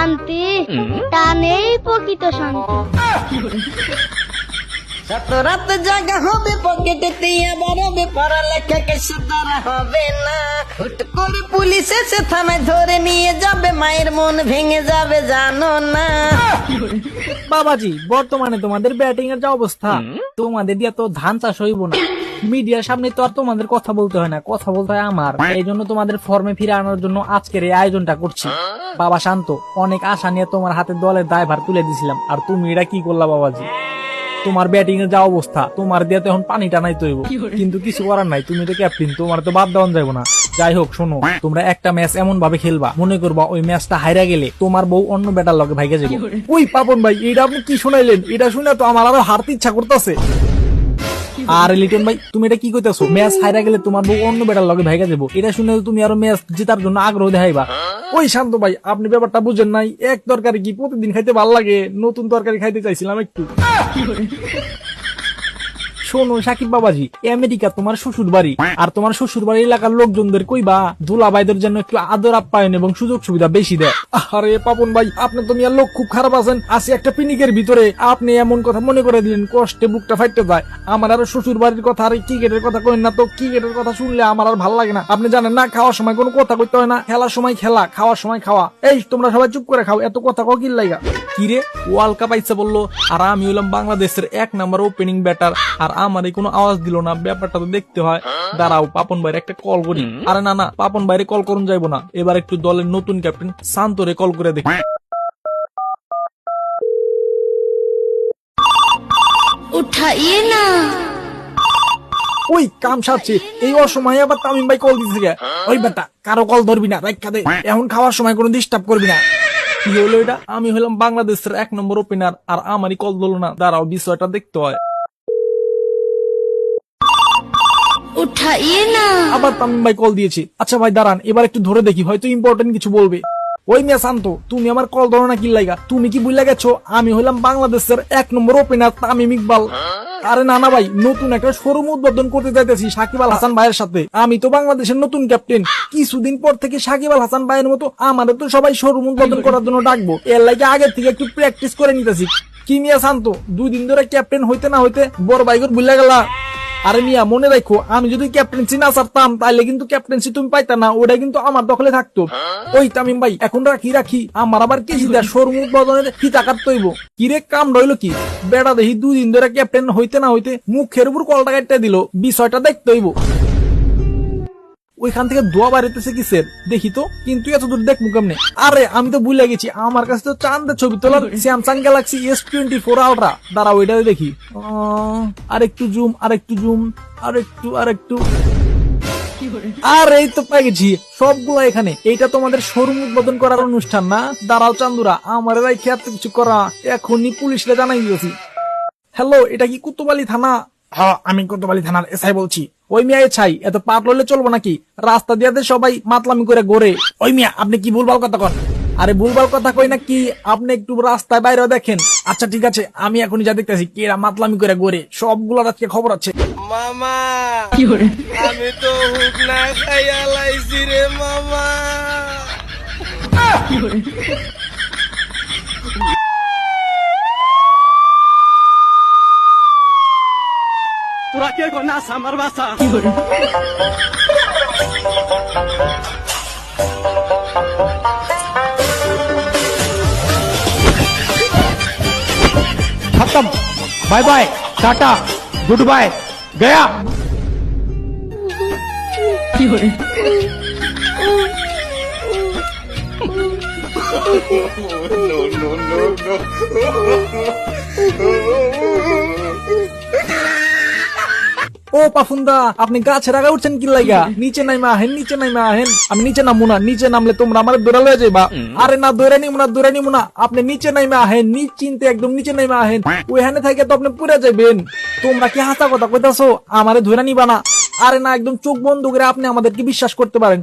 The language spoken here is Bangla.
শান্তি, টানেই প্রকৃত শান্তি। শত রাত জাগা হবে পকেটে আবার হবে পড়ালেখা কেসে ধরা হবে না। হুট করে পুলিশ এসে থানায় ধরে নিয়ে যাবে, মায়ের মন ভেঙে যাবে জানো না। বাবাজি, বর্তমানে তোমাদের ব্যাটিং এর যা অবস্থা, তোমাদের দিয়ে তো ধান চাষ হইব না। মিডিয়ার সামনে তো আর তোমাদের কথা বলতে হয় না, কথা বলতে হয় আমার। এই জন্য তোমাদের ফর্মে ফিরে আনার জন্য আজকের এই আয়োজনটা করছি। বাবা শান্ত, অনেক আশা নিয়ে তোমার হাতে দলের দায়ভার তুলে দিছিলাম, আর তুমি এটা কি করলা বাবাজি? তোমার ব্যাটিং এর যা অবস্থা, তোমার দিয়ে তো এখন পানি টানাই তৈব, কিন্তু কিছু করার নাই, তুমি তো ক্যাপ্টেন, তোমার তো বাদ দেওয়া যাবে না। যাই হোক শোনো, তোমরা একটা ম্যাচ এমন ভাবে খেলবা, মনে করবা ওই ম্যাচটা হাইরা গেলে তোমার বউ অন্য ব্যাটার লগে ভাইগে যাবে। ওই পাপন ভাই, এটা আপনি কি শুনাইলেন? এটা শুনে তো আমার আরো হারতে ইচ্ছা করতেছে। আর লিটন ভাই, তুমি এটা কি কইতাছো? ম্যাচ হাইরা গেলে তোমার বউ অন্য ব্যাটার লগে ভাইগা যাবো, এটা শুনে তুমি আরো ম্যাচ জেতার জন্য আগ্রহ দেখাইবা। ওই শান্ত ভাই, আপনি ব্যাপারটা বুঝেন নাই। এক তরকারি কি প্রতিদিন খাইতে ভাল লাগে? নতুন তরকারি খাইতে চাইছিলাম একটু। শোনো সাকিব বাবাজি, আমেরিকা তোমার শ্বশুর বাড়ি, আর তোমার শ্বশুর বাড়ি এলাকার লোকজনদের কইবা দুলাভাইদের জন্য একটু আদর আপ্যায়ন এবং সুযোগ সুবিধা বেশি দেয়। আরে পাপন ভাই, আপনি তো মিয়া লোক খুব খারাপ আছেন। আসি একটা পিনিকের ভিতরে আপনি এমন কথা মনে করে দিলেন, কষ্টে বুকটা ফাইটতে যায় আমার। আর শ্বশুর বাড়ির কথা আর ক্রিকেটের কথা কইন না তো, ক্রিকেটের কথা শুনলে আমার আর ভালো লাগে না। আপনি জানেন না, খাওয়ার সময় কোনো কথা কইতে হয় না, খেলার সময় খেলা, খাওয়ার সময় খাওয়া। এই তোমরা সবাই চুপ করে খাও, এত কথা কও কি লাগা? কিরে, ওয়ার্ল্ড কাপ আইসা বললো, আর আমি হইলাম বাংলাদেশের 1 নাম্বার ওপেনিং ব্যাটার, আর আমার কোনো আওয়াজ দিল না। ব্যাপারটা তো দেখতে হয়। দাঁড়াও, পাপন ভাইয়ের একটা কল করি। আরে না না, পাপন বাইরে কল করুন যাইবো না, এবার একটু দলের নতুন ক্যাপ্টেন শান্তরে কল করে দেখি। উঠাইয়ে না। ওই কাম সারছে, এই অসময়ে আবার তামিম ভাই কল দিচ্ছে গে। ওই বেটা, কারো কল ধরবি না, রাখা দে। এখন খাওয়ার সময় কোনো ডিস্টার্ব করবি না। কি হলো এটা? আমি হলাম বাংলাদেশের 1 নম্বর ওপেনার, আর আমারই কল ধরলো না। দাঁড়াও, বিষয়টা দেখতে হয়। উঠাইয়ে না। আবার তামিম ভাই কল দিয়েছে। আচ্ছা ভাই দাঁড়ান, এবার একটু ধরে দেখি, হয়তো ইম্পর্টেন্ট কিছু বলবে। ওই মিয়া শান্ত, তুমি আমার কল ধরো না কি লাগা? তুমি কি বুঝলা গেছো আমি হলাম বাংলাদেশের 1 নম্বর ওপেনার তামিম ইকবাল? আরে না না ভাই, নতুন একটা শোরুম উদ্বোধন করতে যাইতেছি সাকিব আল হাসান ভাইয়ের সাথে। আমি তো বাংলাদেশের নতুন ক্যাপ্টেন, কিছুদিন পর থেকে সাকিব আল হাসান ভাইয়ের মতো আমাদের তো সবাই শোরুম উদ্বোধন করার জন্য ডাকবো। এর লাগে আগে থেকে একটু প্র্যাকটিস করে নিতেছি। কি মিয়া শান্ত, 2 দিন ধরে ক্যাপ্টেন হইতে না হইতে বড় ভাইগর ভুলে গেলা? আরে মিয়া মনে রাখো, আমি যদি ক্যাপ্টেন্সি না ছাড়তাম তাহলে কিন্তু ক্যাপ্টেন্সি তুমি পাইতা না, ওটা কিন্তু আমার দখলে থাকতো। ওই তামিম ভাই, এখন রাখি আমার আবার কেজি দেয় শোরুম উদ্বোধনের কি টাকার তৈব। কিরে কাম রইল কি? বেড়া দেখি 2 দিন ধরে ক্যাপ্টেন হইতে না হইতে মুখের উপর কলটা কাটতে দিল, বিষয়টা দেখতে হইব। ওইখান থেকে দোয়া বাড়িতেছে কিসের দেখি তো, কিন্তু এত দূর দেখবো কেমনে? আরে আমি তো ভুলে গেছি, আমার কাছে তো চাঁদের ছবি তোলার স্যামসাং গ্যালাক্সি S24 আলট্রা। দাঁড়াও ওইটা দেখি। আরেকটু জুম, আরেকটু জুম, আরেকটু। আর এই তো পেয়ে গেছি সবগুলো এখানে। এইটা তোমাদের শোরুম উদ্বোধন করার অনুষ্ঠান না? দাঁড়াও চান্দুরা, আমার এরাই খেয়াল কিছু করা, এখনই পুলিশরা জানাই দিয়েছি। হ্যালো, এটা কি কুতুবালি থানা? হ্যাঁ, আমি কুতুবালি থানার এসআই বলছি। ওই মিয়া এসআই, এত পাপ লইলে চলবো নাকি? রাস্তা দিয়ে সবাই মাতলামি করে ঘোরে। ওই মিয়া, আপনি কি ভুলভাল কথা কন? আরে ভুলভাল কথা কই না কি, আপনি একটু রাস্তায় বাইরে দেখেন। আচ্ছা ঠিক আছে, আমি এখনই যা দেখতেছি কেরা মাতলামি করে ঘোরে, সবগুলোর আজকে খবর আছে। মামা, আমি তো হুক না খাইয়া লাইছি রে মামা। তোরা কে গো নাচ আমার বাসা? खत्म, bye bye, tata, goodbye, गया। ও পাফুন্দা, আপনি গাছের আগা উঠছেন কি লাইগা? নিচে নাইমা আহেন, নিচে নাইমা আহেন। আমি নিচে নামবো না, নিচে নামলে তোমরা আমার দৌড়া লয়ে যাইবা। আরে না, দৌড়ে নিমু না, আপনি নিচে নাইমা আহেন, নিশ্চিন্তে একদম নিচে নাইমা আহেন। ওইখানে থাকে তো আপনি পুড়ে যাবেন। তোমরা কি হাসা কথা কইতাছো? আমারে ধরে নিবা না? আরে না, একদম চোখ বন্ধ করে আপনি আমাদেরকে বিশ্বাস করতে পারেন।